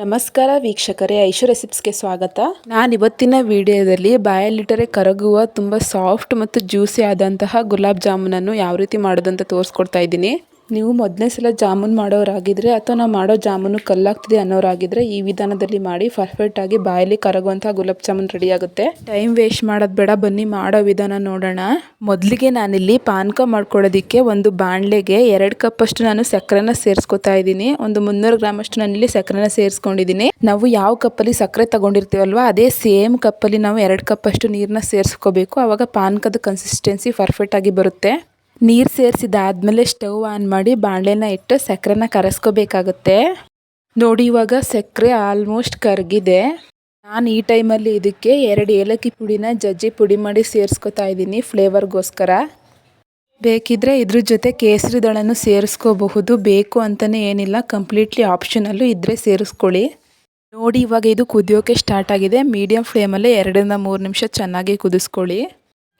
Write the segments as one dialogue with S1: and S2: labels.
S1: ನಮಸ್ಕಾರ ವೀಕ್ಷಕರೇ, ಐಶು ರೆಸಿಪ್ಸ್ಗೆ ಸ್ವಾಗತ. ನಾನು ಇವತ್ತಿನ ವಿಡಿಯೋದಲ್ಲಿ ಬಾಯಲ್ಲಿಟ್ಟರೆ ಕರಗುವ ತುಂಬ ಸಾಫ್ಟ್ ಮತ್ತು ಜ್ಯೂಸಿ ಆದಂತಹ ಗುಲಾಬ್ ಜಾಮೂನನ್ನು ಯಾವ ರೀತಿ ಮಾಡೋದಂತ ತೋರಿಸ್ಕೊಡ್ತಾ ಇದ್ದೀನಿ. ನೀವು ಮೊದಲನೇ ಸಲ ಜಾಮೂನ್ ಮಾಡೋರಾಗಿದ್ದರೆ ಅಥವಾ ನಾವು ಮಾಡೋ ಜಾಮೂನು ಕಲ್ಲಾಗ್ತಿದೆ ಅನ್ನೋರಾಗಿದ್ದರೆ ಈ ವಿಧಾನದಲ್ಲಿ ಮಾಡಿ ಪರ್ಫೆಕ್ಟಾಗಿ ಬಾಯಲ್ಲಿ ಕರಗುವಂತಹ ಗುಲಾಬ್ ಜಾಮೂನ್ ರೆಡಿ ಆಗುತ್ತೆ. ಟೈಮ್ ವೇಸ್ಟ್ ಮಾಡೋದು ಬೇಡ, ಬನ್ನಿ ಮಾಡೋ ವಿಧಾನ ನೋಡೋಣ. ಮೊದಲಿಗೆ ನಾನಿಲ್ಲಿ ಪಾನಕ ಮಾಡ್ಕೊಳ್ಳೋದಕ್ಕೆ ಒಂದು ಬಾಣಲೆಗೆ 2 ಕಪ್ ಅಷ್ಟು ನಾನು ಸಕ್ಕರೆನ ಸೇರಿಸ್ಕೊತಾ ಇದ್ದೀನಿ. ಒಂದು 300 ಗ್ರಾಮ್ ಅಷ್ಟು ನಾನಿಲ್ಲಿ ಸಕ್ಕರೆನ ಸೇರಿಸ್ಕೊಂಡಿದ್ದೀನಿ. ನಾವು ಯಾವ ಕಪ್ಪಲ್ಲಿ ಸಕ್ಕರೆ ತಗೊಂಡಿರ್ತೀವಲ್ವ ಅದೇ ಸೇಮ್ ಕಪ್ಪಲ್ಲಿ ನಾವು 2 ಕಪ್ ಅಷ್ಟು ನೀರನ್ನ ಸೇರಿಸ್ಕೋಬೇಕು. ಆವಾಗ ಪಾನಕದ ಕನ್ಸಿಸ್ಟೆನ್ಸಿ ಪರ್ಫೆಕ್ಟ್ ಆಗಿ ಬರುತ್ತೆ. ನೀರು ಸೇರಿಸಿದಾದ್ಮೇಲೆ ಸ್ಟವ್ ಆನ್ ಮಾಡಿ ಬಾಣಲೆನ ಇಟ್ಟು ಸಕ್ಕರೆನ ಕರಗಿಸ್ಕೋಬೇಕಾಗುತ್ತೆ. ನೋಡಿ, ಇವಾಗ ಸಕ್ಕರೆ ಆಲ್ಮೋಸ್ಟ್ ಕರಗಿದೆ. ನಾನು ಈ ಟೈಮಲ್ಲಿ ಇದಕ್ಕೆ 2 ಏಲಕ್ಕಿ ಪುಡಿನ ಜಜ್ಜಿ ಪುಡಿ ಮಾಡಿ ಸೇರಿಸ್ಕೊತಾ ಇದ್ದೀನಿ ಫ್ಲೇವರ್ಗೋಸ್ಕರ. ಬೇಕಿದ್ರೆ ಇದ್ರ ಜೊತೆ ಕೇಸರಿ ದಳನೂ ಸೇರಿಸ್ಕೋಬಹುದು, ಬೇಕು ಅಂತಲೇ ಏನಿಲ್ಲ, ಕಂಪ್ಲೀಟ್ಲಿ ಆಪ್ಷನಲ್ಲು, ಇದ್ದರೆ ಸೇರಿಸ್ಕೊಳ್ಳಿ. ನೋಡಿ, ಇವಾಗ ಇದು ಕುದಿಯೋಕೆ ಸ್ಟಾರ್ಟ್ ಆಗಿದೆ. ಮೀಡಿಯಂ ಫ್ಲೇಮಲ್ಲಿ 2 ರಿಂದ 3 ನಿಮಿಷ ಚೆನ್ನಾಗಿ ಕುದಿಸ್ಕೊಳ್ಳಿ.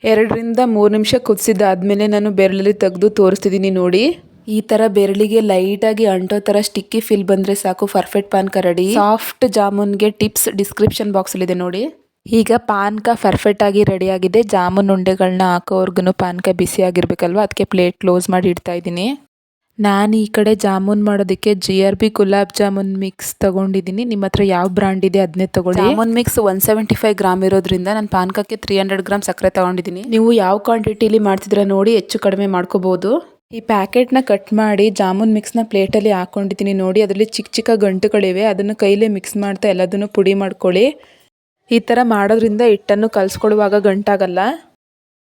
S1: 2 ರಿಂದ 3 ನಿಮಿಷ ಕುದಿಸಿದಾದ್ಮೇಲೆ ನಾನು ಬೆರಳಲ್ಲಿ ತೆಗೆದು ತೋರಿಸ್ತಿದ್ದೀನಿ. ನೋಡಿ, ಈ ಥರ ಬೆರಳಿಗೆ ಲೈಟಾಗಿ ಅಂಟೋ ಥರ ಸ್ಟಿಕ್ಕಿ ಫೀಲ್ ಬಂದರೆ ಸಾಕು, ಪರ್ಫೆಕ್ಟ್ ಪಾನಕ ರೆಡಿ. ಸಾಫ್ಟ್ ಜಾಮೂನ್ಗೆ ಟಿಪ್ಸ್ ಡಿಸ್ಕ್ರಿಪ್ಷನ್ ಬಾಕ್ಸಲ್ಲಿದೆ ನೋಡಿ. ಈಗ ಪಾನಕ ಪರ್ಫೆಕ್ಟಾಗಿ ರೆಡಿಯಾಗಿದೆ. ಜಾಮೂನ್ ಉಂಡೆಗಳನ್ನ ಹಾಕೋವರೆಗೂ ಪಾನಕ ಬಿಸಿ ಆಗಿರಬೇಕಲ್ವ, ಅದಕ್ಕೆ ಪ್ಲೇಟ್ ಕ್ಲೋಸ್ ಮಾಡಿ ಇಡ್ತಾ ಇದ್ದೀನಿ. ನಾನು ಈ ಕಡೆ ಜಾಮೂನ್ ಮಾಡೋದಕ್ಕೆ GRB ಗುಲಾಬ್ ಜಾಮೂನ್ ಮಿಕ್ಸ್ ತೊಗೊಂಡಿದ್ದೀನಿ. ನಿಮ್ಮ ಹತ್ರ ಯಾವ ಬ್ರ್ಯಾಂಡ್ ಇದೆ ಅದನ್ನೇ ತೊಗೊಳ್ಳಿ. ಜಾಮೂನ್ ಮಿಕ್ಸ್ 175 ಗ್ರಾಮ್ ಇರೋದ್ರಿಂದ ನಾನು ಪಾನಕಕ್ಕೆ 300 ಗ್ರಾಮ್ ಸಕ್ಕರೆ ತೊಗೊಂಡಿದ್ದೀನಿ. ನೀವು ಯಾವ ಕ್ವಾಂಟಿಟಿಲಿ ಮಾಡ್ತಿದ್ರೆ ನೋಡಿ ಹೆಚ್ಚು ಕಡಿಮೆ ಮಾಡ್ಕೋಬೋದು. ಈ ಪ್ಯಾಕೆಟ್ನ ಕಟ್ ಮಾಡಿ ಜಾಮೂನ್ ಮಿಕ್ಸ್ನ ಪ್ಲೇಟಲ್ಲಿ ಹಾಕ್ಕೊಂಡಿದ್ದೀನಿ. ನೋಡಿ, ಅದರಲ್ಲಿ ಚಿಕ್ಕ ಚಿಕ್ಕ ಗಂಟುಗಳಿವೆ, ಅದನ್ನು ಕೈಲೇ ಮಿಕ್ಸ್ ಮಾಡ್ತಾ ಎಲ್ಲದನ್ನು ಪುಡಿ ಮಾಡ್ಕೊಳ್ಳಿ. ಈ ಥರ ಮಾಡೋದ್ರಿಂದ ಹಿಟ್ಟನ್ನು ಕಲಿಸ್ಕೊಡುವಾಗ ಗಂಟಾಗಲ್ಲ.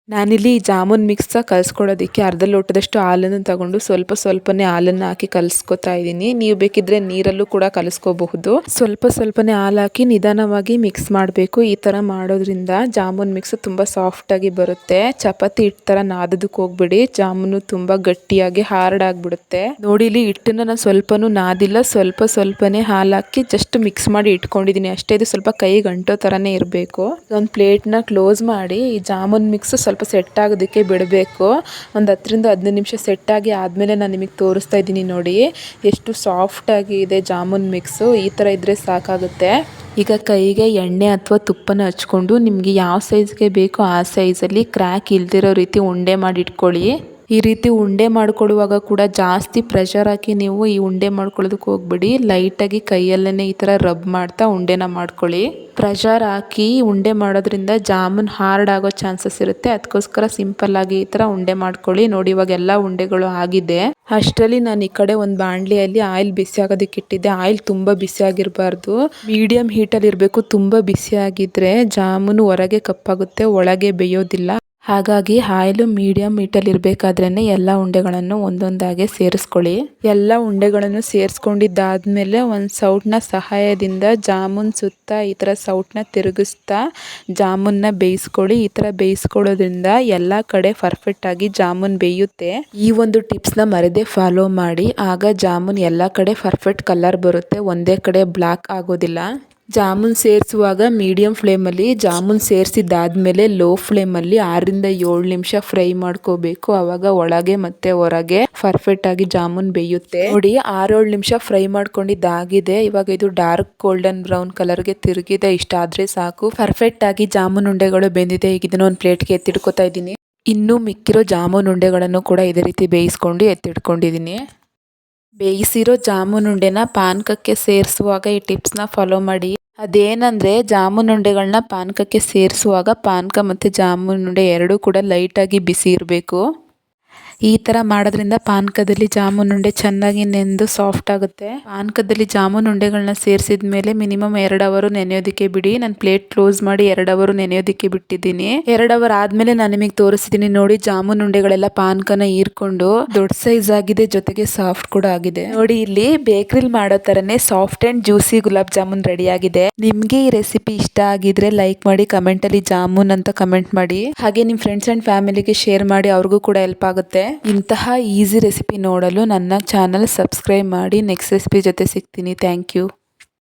S1: ನಾನಿಲ್ಲಿ ಜಾಮೂನ್ ಮಿಕ್ಸ್ ಕಲಿಸ್ಕೊಳ್ಳೋದಕ್ಕೆ ಅರ್ಧ ಲೋಟದಷ್ಟು ಹಾಲನ್ನು ತಗೊಂಡು ಸ್ವಲ್ಪನೇ ಹಾಲನ್ನು ಹಾಕಿ ಕಲಿಸ್ಕೊತಾ ಇದ್ದೀನಿ. ನೀವು ಬೇಕಿದ್ರೆ ನೀರಲ್ಲೂ ಕೂಡ ಕಲಿಸ್ಕೋಬಹುದು. ಸ್ವಲ್ಪನೇ ಹಾಲು ಹಾಕಿ ನಿಧಾನವಾಗಿ ಮಿಕ್ಸ್ ಮಾಡಬೇಕು. ಈ ಥರ ಮಾಡೋದ್ರಿಂದ ಜಾಮೂನ್ ಮಿಕ್ಸ್ ತುಂಬ ಸಾಫ್ಟಾಗಿ ಬರುತ್ತೆ. ಚಪಾತಿ ಹಿಟ್ಟು ಥರ ನಾದೋದಕ್ಕೆ ಹೋಗ್ಬಿಡಿ, ಜಾಮೂನು ತುಂಬ ಗಟ್ಟಿಯಾಗಿ ಹಾರ್ಡ್ ಆಗಿಬಿಡುತ್ತೆ. ನೋಡಿ, ಇಲ್ಲಿ ಹಿಟ್ಟನ್ನು ನಾನು ಸ್ವಲ್ಪನೂ ನಾದಿಲ್ಲ, ಸ್ವಲ್ಪನೇ ಹಾಲು ಹಾಕಿ ಜಸ್ಟ್ ಮಿಕ್ಸ್ ಮಾಡಿ ಇಟ್ಕೊಂಡಿದ್ದೀನಿ ಅಷ್ಟೇ. ಇದು ಸ್ವಲ್ಪ ಕೈಗೆ ಅಂಟೋ ಥರನೇ ಇರಬೇಕು. ಒಂದು ಪ್ಲೇಟ್ನ ಕ್ಲೋಸ್ ಮಾಡಿ ಈ ಜಾಮೂನ್ ಮಿಕ್ಸ್ ಸ್ವಲ್ಪ ಸೆಟ್ ಆಗೋದಕ್ಕೆ ಬಿಡಬೇಕು. ಒಂದು 10 ರಿಂದ 15 ನಿಮಿಷ ಸೆಟ್ಟಾಗಿ ಆದಮೇಲೆ ನಾನು ನಿಮಗೆ ತೋರಿಸ್ತಾ ಇದ್ದೀನಿ. ನೋಡಿ, ಎಷ್ಟು ಸಾಫ್ಟಾಗಿ ಇದೆ ಜಾಮೂನ್ ಮಿಕ್ಸು. ಈ ಥರ ಇದ್ದರೆ ಸಾಕಾಗುತ್ತೆ. ಈಗ ಕೈಗೆ ಎಣ್ಣೆ ಅಥವಾ ತುಪ್ಪನ ಹಚ್ಕೊಂಡು ನಿಮಗೆ ಯಾವ ಸೈಜ್ಗೆ ಬೇಕೋ ಆ ಸೈಜಲ್ಲಿ ಕ್ರ್ಯಾಕ್ ಇಲ್ದಿರೋ ರೀತಿ ಉಂಡೆ ಮಾಡಿ ಇಟ್ಕೊಳ್ಳಿ. ಈ ರೀತಿ ಉಂಡೆ ಮಾಡ್ಕೊಳ್ಳುವಾಗ ಕೂಡ ಜಾಸ್ತಿ ಪ್ರೆಷರ್ ಹಾಕಿ ನೀವು ಈ ಉಂಡೆ ಮಾಡ್ಕೊಳ್ಳೋದಕ್ಕೆ ಹೋಗ್ಬಿಡಿ. ಲೈಟಾಗಿ ಕೈಯಲ್ಲೇ ಈ ಥರ ರಬ್ ಮಾಡ್ತಾ ಉಂಡೆನ ಮಾಡ್ಕೊಳ್ಳಿ. ಪ್ರೆಷರ್ ಹಾಕಿ ಉಂಡೆ ಮಾಡೋದ್ರಿಂದ ಜಾಮೂನ್ ಹಾರ್ಡ್ ಆಗೋ ಚಾನ್ಸಸ್ ಇರುತ್ತೆ. ಅದಕ್ಕೋಸ್ಕರ ಸಿಂಪಲ್ಲಾಗಿ ಈ ಥರ ಉಂಡೆ ಮಾಡ್ಕೊಳ್ಳಿ. ನೋಡಿ, ಇವಾಗ ಎಲ್ಲ ಉಂಡೆಗಳು ಆಗಿದೆ. ಅಷ್ಟರಲ್ಲಿ ನಾನು ಈ ಕಡೆ ಒಂದು ಬಾಣಲೆಯಲ್ಲಿ ಆಯಿಲ್ ಬಿಸಿ ಆಗೋದಕ್ಕೆ ಇಟ್ಟಿದ್ದೆ. ಆಯಿಲ್ ತುಂಬ ಬಿಸಿ ಆಗಿರಬಾರ್ದು, ಮೀಡಿಯಂ ಹೀಟಲ್ಲಿ ಇರಬೇಕು. ತುಂಬ ಬಿಸಿ ಆಗಿದ್ರೆ ಜಾಮೂನು ಹೊರಗೆ ಕಪ್ಪಾಗುತ್ತೆ, ಒಳಗೆ ಬೇಯೋದಿಲ್ಲ. ಹಾಗಾಗಿ ಆಯಿಲು ಮೀಡಿಯಂ ಹೀಟಲ್ಲಿ ಇರಬೇಕಾದ್ರೇ ಎಲ್ಲ ಉಂಡೆಗಳನ್ನು ಒಂದೊಂದಾಗೆ ಸೇರಿಸ್ಕೊಳ್ಳಿ. ಎಲ್ಲ ಉಂಡೆಗಳನ್ನು ಸೇರಿಸ್ಕೊಂಡಿದ್ದಾದ್ಮೇಲೆ ಒಂದು ಸೌಟ್ನ ಸಹಾಯದಿಂದ ಜಾಮೂನ್ ಸುತ್ತ ಈ ಥರ ಸೌಟ್ನ ತಿರುಗಿಸ್ತಾ ಜಾಮೂನ್ನ ಬೇಯಿಸ್ಕೊಳ್ಳಿ. ಈ ಥರ ಬೇಯಿಸ್ಕೊಳ್ಳೋದ್ರಿಂದ ಎಲ್ಲ ಕಡೆ ಪರ್ಫೆಕ್ಟಾಗಿ ಜಾಮೂನ್ ಬೇಯುತ್ತೆ. ಈ ಒಂದು ಟಿಪ್ಸ್ನ ಮರೆದೇ ಫಾಲೋ ಮಾಡಿ, ಆಗ ಜಾಮೂನ್ ಎಲ್ಲ ಕಡೆ ಪರ್ಫೆಕ್ಟ್ ಕಲರ್ ಬರುತ್ತೆ, ಒಂದೇ ಕಡೆ ಬ್ಲ್ಯಾಕ್ ಆಗೋದಿಲ್ಲ. ಜಾಮೂನ್ ಸೇರಿಸುವಾಗ ಮೀಡಿಯಂ ಫ್ಲೇಮಲ್ಲಿ, ಜಾಮೂನ್ ಸೇರಿಸಿದ್ದಾದ್ಮೇಲೆ ಲೋ ಫ್ಲೇಮಲ್ಲಿ 6 ರಿಂದ 7 ನಿಮಿಷ ಫ್ರೈ ಮಾಡ್ಕೋಬೇಕು. ಆವಾಗ ಒಳಗೆ ಮತ್ತೆ ಹೊರಗೆ ಪರ್ಫೆಕ್ಟಾಗಿ ಜಾಮೂನ್ ಬೇಯುತ್ತೆ. ನೋಡಿ, 6-7 ನಿಮಿಷ ಫ್ರೈ ಮಾಡ್ಕೊಂಡಿದ್ದಾಗಿದೆ. ಇವಾಗ ಇದು ಡಾರ್ಕ್ ಗೋಲ್ಡನ್ ಬ್ರೌನ್ ಕಲರ್ಗೆ ತಿರುಗಿದೆ. ಇಷ್ಟಾದರೆ ಸಾಕು, ಪರ್ಫೆಕ್ಟಾಗಿ ಜಾಮೂನ್ ಉಂಡೆಗಳು ಬೆಂದಿದೆ. ಈಗ ಇದನ್ನು ಒಂದು ಪ್ಲೇಟ್ಗೆ ಎತ್ತಿಡ್ಕೊತಾ ಇದ್ದೀನಿ. ಇನ್ನೂ ಮಿಕ್ಕಿರೋ ಜಾಮೂನ್ ಉಂಡೆಗಳನ್ನು ಕೂಡ ಇದೇ ರೀತಿ ಬೇಯಿಸ್ಕೊಂಡು ಎತ್ತಿಟ್ಕೊಂಡಿದ್ದೀನಿ. ಬೇಯಿಸಿರೋ ಜಾಮೂನ್ ಉಂಡೆನ ಪಾನಕಕ್ಕೆ ಸೇರಿಸುವಾಗ ಈ ಟಿಪ್ಸ್ನ ಫಾಲೋ ಮಾಡಿ. ಅದೇನಂದರೆ ಜಾಮೂನ್ ಉಂಡೆಗಳನ್ನ ಪಾನಕಕ್ಕೆ ಸೇರಿಸುವಾಗ ಪಾನಕ ಮತ್ತು ಜಾಮೂನ್ ಉಂಡೆ ಎರಡೂ ಕೂಡ ಲೈಟಾಗಿ ಬಿಸಿ ಇರಬೇಕು. ಈ ಥರ ಮಾಡೋದ್ರಿಂದ ಪಾನಕದಲ್ಲಿ ಜಾಮೂನ್ ಉಂಡೆ ಚೆನ್ನಾಗಿ ನೆಂದು ಸಾಫ್ಟ್ ಆಗುತ್ತೆ. ಪಾನಕದಲ್ಲಿ ಜಾಮೂನ್ ಉಂಡೆಗಳನ್ನ ಸೇರಿಸಿದ ಮೇಲೆ ಮಿನಿಮಮ್ 2 ಅವರ್ ನೆನೆಯೋದಕ್ಕೆ ಬಿಡಿ. ನಾನು ಪ್ಲೇಟ್ ಕ್ಲೋಸ್ ಮಾಡಿ 2 ಅವರ್ ನೆನೆಯೋದಕ್ಕೆ ಬಿಟ್ಟಿದ್ದೀನಿ. 2 ಅವರ್ ಆದಮೇಲೆ ನಾನು ನಿಮಗೆ ತೋರಿಸ್ತೀನಿ. ನೋಡಿ, ಜಾಮೂನ್ ಉಂಡೆಗಳೆಲ್ಲ ಪಾನಕನ ಹೀರ್ಕೊಂಡು ದೊಡ್ಡ ಸೈಜ್ ಆಗಿದೆ, ಜೊತೆಗೆ ಸಾಫ್ಟ್ ಕೂಡ ಆಗಿದೆ. ನೋಡಿ, ಇಲ್ಲಿ ಬೇಕ್ರಿಲ್ ಮಾಡೋ ಥರನೇ soft and juicy gulab jamun ready ಆಗಿದೆ. ನಿಮಗೆ ಈ ರೆಸಿಪಿ ಇಷ್ಟ ಆಗಿದ್ರೆ ಲೈಕ್ ಮಾಡಿ, ಕಮೆಂಟಲ್ಲಿ ಜಾಮೂನ್ ಅಂತ ಕಮೆಂಟ್ ಮಾಡಿ. ಹಾಗೆ ನಿಮ್ಮ ಫ್ರೆಂಡ್ಸ್ ಆ್ಯಂಡ್ ಫ್ಯಾಮಿಲಿಗೆ ಶೇರ್ ಮಾಡಿ, ಅವ್ರಿಗೂ ಕೂಡ ಹೆಲ್ಪ್ ಆಗುತ್ತೆ. ಇಂತಹ ಈಸಿ ರೆಸಿಪಿ ನೋಡಲು ನನ್ನ ಚಾನಲ್ ಸಬ್ಸ್ಕ್ರೈಬ್ ಮಾಡಿ. ನೆಕ್ಸ್ಟ್ ರೆಸಿಪಿ ಜೊತೆ ಸಿಗ್ತೀನಿ. Thank you.